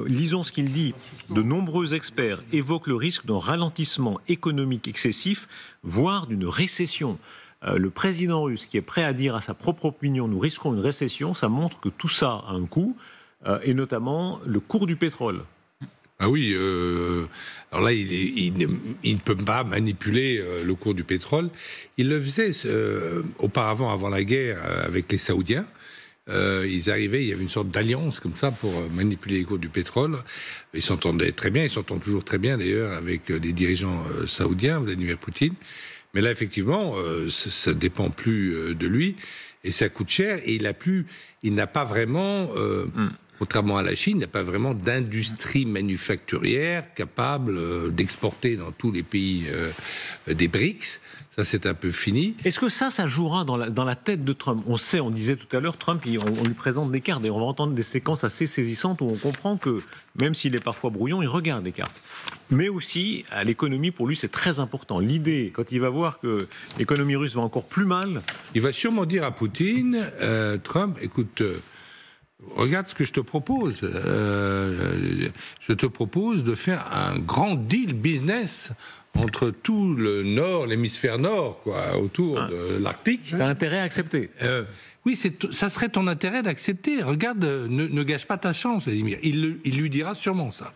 Lisons ce qu'il dit. De nombreux experts évoquent le risque d'un ralentissement économique excessif, voire d'une récession. Le président russe qui est prêt à dire à sa propre opinion « nous risquons une récession », ça montre que tout ça a un coût, et notamment le cours du pétrole. Ah oui, alors là, il ne peut pas manipuler le cours du pétrole. Il le faisait auparavant, avant la guerre, avec les Saoudiens. Ils arrivaient, il y avait une sorte d'alliance comme ça pour manipuler les cours du pétrole. Ils s'entendaient très bien, ils s'entendent toujours très bien d'ailleurs avec les dirigeants saoudiens, Vladimir Poutine. Mais là, effectivement, ça ne dépend plus de lui et ça coûte cher. Et il n'a pas vraiment... Contrairement à la Chine, il n'y a pas vraiment d'industrie manufacturière capable d'exporter dans tous les pays des BRICS. Ça, c'est un peu fini. Est-ce que ça jouera dans la tête de Trump ? On disait tout à l'heure, Trump, on lui présente des cartes et on va entendre des séquences assez saisissantes où on comprend que, même s'il est parfois brouillon, il regarde les cartes. Mais aussi, à l'économie, pour lui, c'est très important. L'idée, quand il va voir que l'économie russe va encore plus mal... Il va sûrement dire à Poutine, Trump, écoute... regarde ce que je te propose. Je te propose de faire un grand deal business entre tout le nord, l'hémisphère nord, quoi, autour de l'Arctique. T'as intérêt à accepter. Oui, ça serait ton intérêt d'accepter. Regarde, ne gâche pas ta chance, Vladimir. Il lui dira sûrement ça.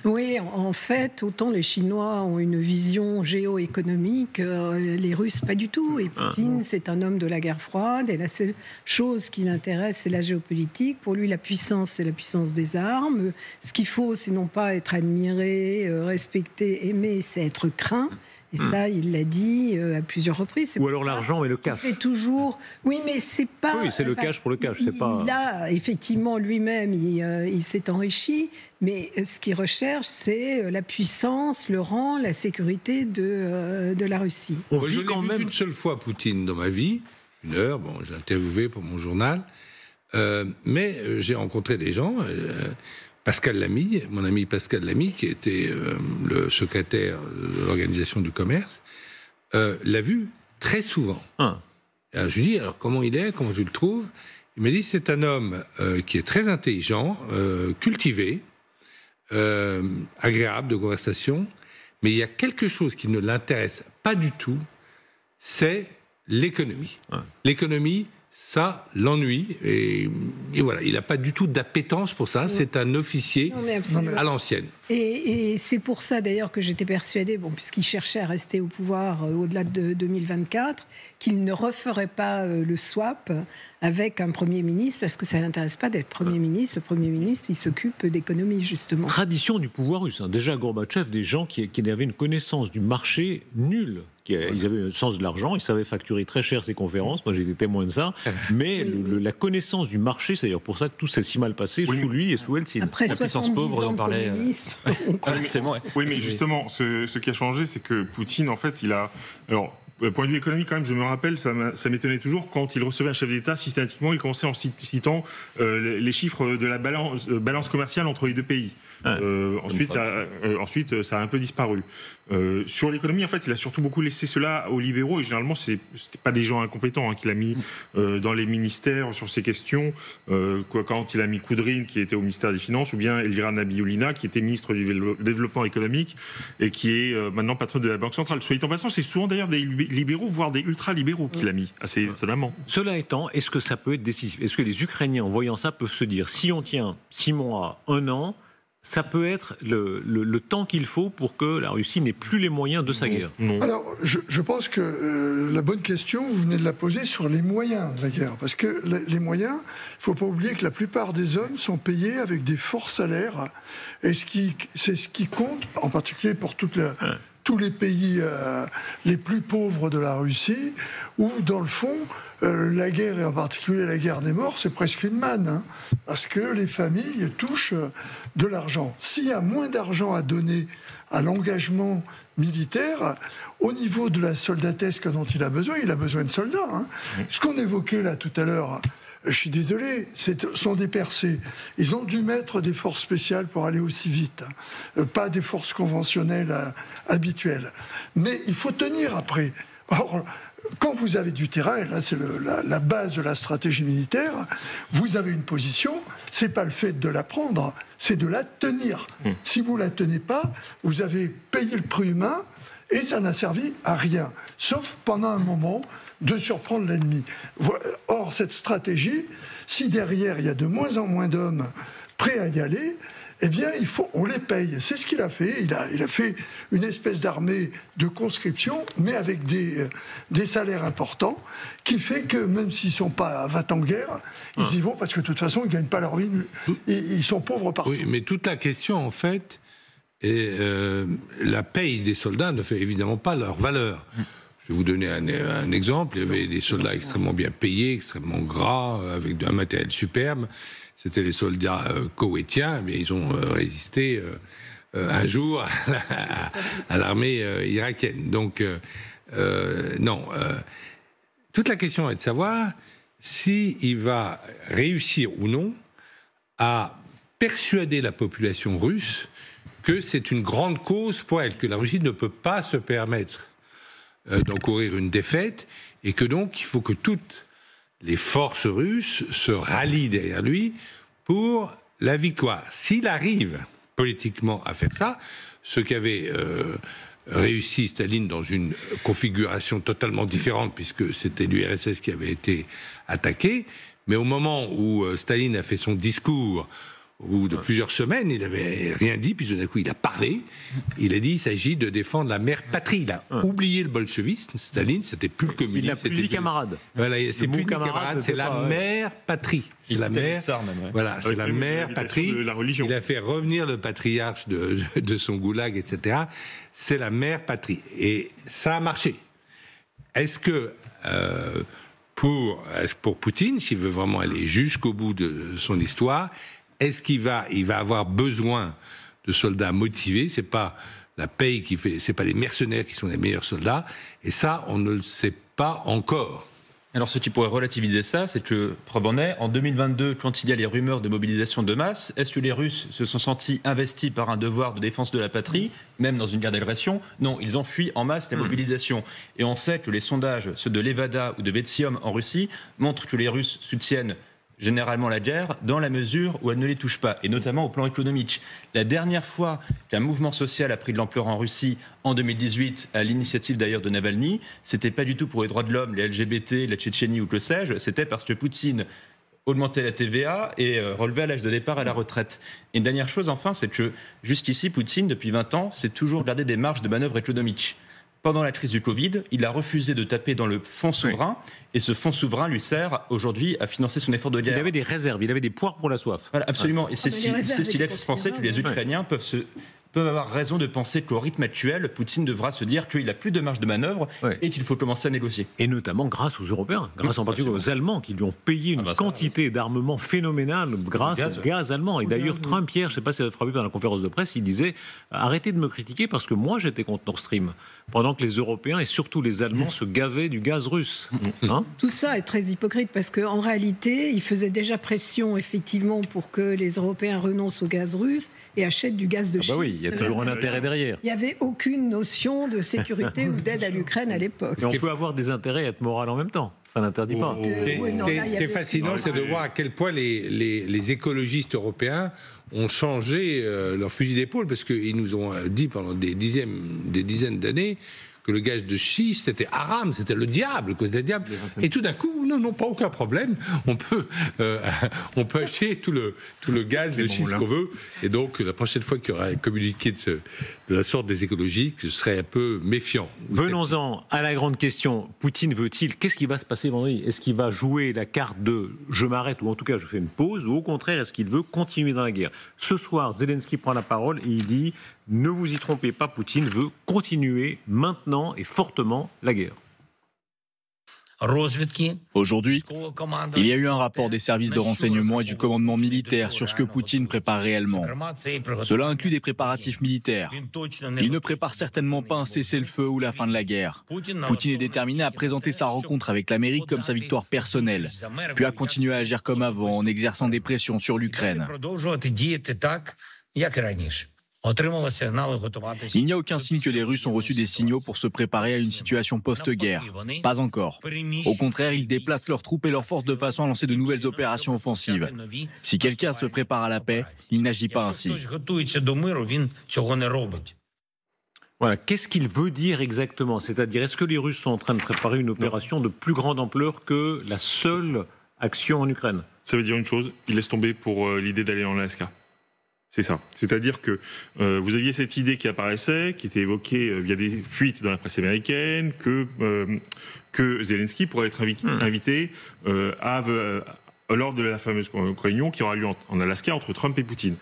Oui, en fait, autant les Chinois ont une vision géoéconomique, les Russes pas du tout. Et Poutine, c'est un homme de la guerre froide, et la seule chose qui l'intéresse, c'est la géopolitique. Pour lui, la puissance, c'est la puissance des armes. Ce qu'il faut, c'est non pas être admiré, respecté, aimé, c'est être craint. Et ça, il l'a dit à plusieurs reprises. Ou alors l'argent et le cash. C'est toujours... Oui, mais c'est pas... Oui, c'est le cash pour le cash. C'est pas... Là, effectivement, lui-même, il s'est enrichi. Mais ce qu'il recherche, c'est la puissance, le rang, la sécurité de la Russie. Je l'ai vu une seule fois, Poutine, dans ma vie. 1 heure, bon, j'ai interviewé pour mon journal. Mais j'ai rencontré des gens... Pascal Lamy, mon ami Pascal Lamy, qui était le secrétaire de l'Organisation du commerce, l'a vu très souvent. Alors, je lui dis, alors comment il est, comment tu le trouves ? Il m'a dit, c'est un homme qui est très intelligent, cultivé, agréable de conversation, mais il y a quelque chose qui ne l'intéresse pas du tout, c'est l'économie. L'économie, ça l'ennuie, et voilà, il n'a pas du tout d'appétence pour ça, c'est un officier à l'ancienne. Et c'est pour ça d'ailleurs que j'étais persuadée, puisqu'il cherchait à rester au pouvoir au-delà de 2024, qu'il ne referait pas le swap avec un Premier ministre, parce que ça ne l'intéresse pas d'être Premier ministre. Le Premier ministre, il s'occupe d'économie, justement. Tradition du pouvoir russe. Déjà, Gorbatchev, des gens qui avaient une connaissance du marché nulle. Ils avaient le sens de l'argent, ils savaient facturer très cher ses conférences, moi j'étais témoin de ça, mais la connaissance du marché, c'est d'ailleurs pour ça que tout s'est si mal passé sous lui et sous Eltsine. Après la puissance pauvre, on parlait. Oui, mais justement, ce qui a changé, c'est que Poutine, en fait, il a... Alors, point de vue économique, quand même, je me rappelle, ça m'étonnait toujours, quand il recevait un chef d'État, systématiquement, il commençait en citant les chiffres de la balance commerciale entre les deux pays. Ensuite, ça a un peu disparu. Sur l'économie, en fait, il a surtout beaucoup laissé cela aux libéraux, et généralement, c'était pas des gens incompétents qu'il a mis dans les ministères sur ces questions, quand il a mis Koudrine, qui était au ministère des Finances, ou bien Elvira Nabiulina, qui était ministre du Développement économique, et qui est maintenant patronne de la Banque centrale. Soit dit en passant, c'est souvent d'ailleurs des libéraux, voire des ultra-libéraux qu'il a mis, assez étonnamment. Cela étant, est-ce que ça peut être décisif ? Est-ce que les Ukrainiens, en voyant ça, peuvent se dire, si on tient 6 mois, 1 an, ça peut être le temps qu'il faut pour que la Russie n'ait plus les moyens de sa guerre ? Non. Alors, je pense que la bonne question, vous venez de la poser sur les moyens de la guerre. Parce que les moyens, il ne faut pas oublier que la plupart des hommes sont payés avec des forts salaires. Et c'est ce qui compte, en particulier pour tous les pays les plus pauvres de la Russie, où, dans le fond, la guerre, et en particulier la guerre des morts, c'est presque une manne, parce que les familles touchent de l'argent. S'il y a moins d'argent à donner à l'engagement militaire, au niveau de la soldatesque dont il a besoin de soldats. Ce qu'on évoquait là tout à l'heure, je suis désolé, ce sont des percés. Ils ont dû mettre des forces spéciales pour aller aussi vite, pas des forces conventionnelles habituelles. Mais il faut tenir après. Or, quand vous avez du terrain, et là c'est la base de la stratégie militaire, vous avez une position, c'est pas le fait de la prendre, c'est de la tenir. Si vous la tenez pas, vous avez payé le prix humain et ça n'a servi à rien, sauf pendant un moment de surprendre l'ennemi. Or, cette stratégie, si derrière il y a de moins en moins d'hommes prêts à y aller, eh bien, on les paye. C'est ce qu'il a fait. Il a fait une espèce d'armée de conscription, mais avec des salaires importants, qui fait que même s'ils ne sont pas va-t-en-guerre, ils y vont parce que de toute façon, ils ne gagnent pas leur vie. Ils sont pauvres partout. Oui, mais toute la question, en fait, est la paye des soldats ne fait évidemment pas leur valeur. Je vais vous donner un exemple. Il y avait des soldats extrêmement bien payés, extrêmement gras, avec un matériel superbe. C'était les soldats koweïtiens, mais ils ont résisté un jour à l'armée irakienne. Donc, non. Toute la question est de savoir s'il va réussir ou non à persuader la population russe que c'est une grande cause pour elle, que la Russie ne peut pas se permettre d'encourir une défaite, et que donc il faut que toutes les forces russes se rallient derrière lui pour la victoire. S'il arrive politiquement à faire ça, ce qu'avait réussi Staline dans une configuration totalement différente, puisque c'était l'URSS qui avait été attaqué, mais au moment où Staline a fait son discours, au bout de plusieurs semaines, il n'avait rien dit, puis tout d'un coup, il a parlé. Il a dit qu'il s'agit de défendre la mère patrie. Il a oublié le bolchevisme. Staline, c'était plus le communisme. Il n'a plus dit camarade. Voilà, c'est plus camarade, c'est la mère patrie. C'est la mère. Voilà, c'est la mère patrie. Il a fait revenir le patriarche de son goulag, etc. C'est la mère patrie. Et ça a marché. Est-ce que pour Poutine, s'il veut vraiment aller jusqu'au bout de son histoire, est-ce qu'il va avoir besoin de soldats motivés? C'est pas la paye qui fait, c'est pas les mercenaires qui sont les meilleurs soldats. Et ça, on ne le sait pas encore. Alors, ce qui pourrait relativiser ça, c'est que, preuve en est, en 2022, quand il y a les rumeurs de mobilisation de masse, est-ce que les Russes se sont sentis investis par un devoir de défense de la patrie, même dans une guerre d'agression? Non, ils ont fui en masse la mobilisation. Et on sait que les sondages, ceux de Levada ou de Betsium en Russie, montrent que les Russes soutiennent généralement la guerre, dans la mesure où elle ne les touche pas, et notamment au plan économique. La dernière fois qu'un mouvement social a pris de l'ampleur en Russie, en 2018, à l'initiative d'ailleurs de Navalny, c'était pas du tout pour les droits de l'homme, les LGBT, la Tchétchénie ou que sais-je, c'était parce que Poutine augmentait la TVA et relevait à l'âge de départ à la retraite. Et une dernière chose enfin, c'est que jusqu'ici, Poutine, depuis 20 ans, s'est toujours gardé des marges de manœuvre économiques. Pendant la crise du Covid, il a refusé de taper dans le fonds souverain, et ce fonds souverain lui sert aujourd'hui à financer son effort de guerre. Il avait des réserves, il avait des poires pour la soif. Voilà, absolument. Et c'est ce qui laisse penser que les Ukrainiens peuvent avoir raison de penser qu'au rythme actuel, Poutine devra se dire qu'il n'a plus de marge de manœuvre et qu'il faut commencer à négocier. Et notamment grâce aux Européens, grâce en particulier aux Allemands qui lui ont payé une quantité d'armement phénoménale grâce au gaz allemand. Et d'ailleurs, Trump, hier, je ne sais pas si ça a frappé dans la conférence de presse, il disait « Arrêtez de me critiquer parce que moi j'étais contre Nord Stream », pendant que les Européens et surtout les Allemands se gavaient du gaz russe. Hein? Tout ça est très hypocrite parce qu'en réalité, il faisait déjà pression effectivement pour que les Européens renoncent au gaz russe et achètent du gaz de schiste. Oui, il y a toujours un intérêt derrière. Il n'y avait aucune notion de sécurité ou d'aide à l'Ukraine à l'époque. Et on peut avoir des intérêts et être moral en même temps. Ça n'interdit pas. Ce qui est fascinant, c'est de voir à quel point les écologistes européens ont changé leur fusil d'épaule, parce qu'ils nous ont dit pendant des dizaines d'années que le gaz de schiste, c'était haram, c'était le diable, cause des diables. Et tout d'un coup, non, pas aucun problème. On peut acheter tout le gaz de schiste qu'on veut. Et donc, la prochaine fois qu'il y aura un communiqué de la sorte des écologistes, je serai un peu méfiant. Venons-en à la grande question. Poutine veut-il, qu'est-ce qui va se passer vendredi? Est-ce qu'il va jouer la carte de je m'arrête, ou en tout cas je fais une pause, ou au contraire, est-ce qu'il veut continuer dans la guerre? Ce soir, Zelensky prend la parole et il dit ne vous y trompez pas, Poutine veut continuer maintenant et fortement la guerre. Aujourd'hui, il y a eu un rapport des services de renseignement et du commandement militaire sur ce que Poutine prépare réellement. Cela inclut des préparatifs militaires. Il ne prépare certainement pas un cessez-le-feu ou la fin de la guerre. Poutine est déterminé à présenter sa rencontre avec l'Amérique comme sa victoire personnelle, puis à continuer à agir comme avant en exerçant des pressions sur l'Ukraine. Il n'y a aucun signe que les Russes ont reçu des signaux pour se préparer à une situation post-guerre. Pas encore. Au contraire, ils déplacent leurs troupes et leurs forces de façon à lancer de nouvelles opérations offensives. Si quelqu'un se prépare à la paix, il n'agit pas ainsi. Voilà, qu'est-ce qu'il veut dire exactement? C'est-à-dire, est-ce que les Russes sont en train de préparer une opération de plus grande ampleur que la seule action en Ukraine? Ça veut dire une chose, il laisse tomber pour l'idée d'aller en Alaska. C'est ça. C'est-à-dire que vous aviez cette idée qui apparaissait, qui était évoquée via des fuites dans la presse américaine, que Zelensky pourrait être invité lors de la fameuse réunion qui aura lieu en Alaska entre Trump et Poutine.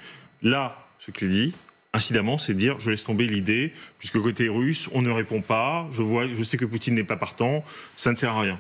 Là, ce qu'il dit, incidemment, c'est de dire je laisse tomber l'idée, puisque côté russe, on ne répond pas, je sais que Poutine n'est pas partant, ça ne sert à rien.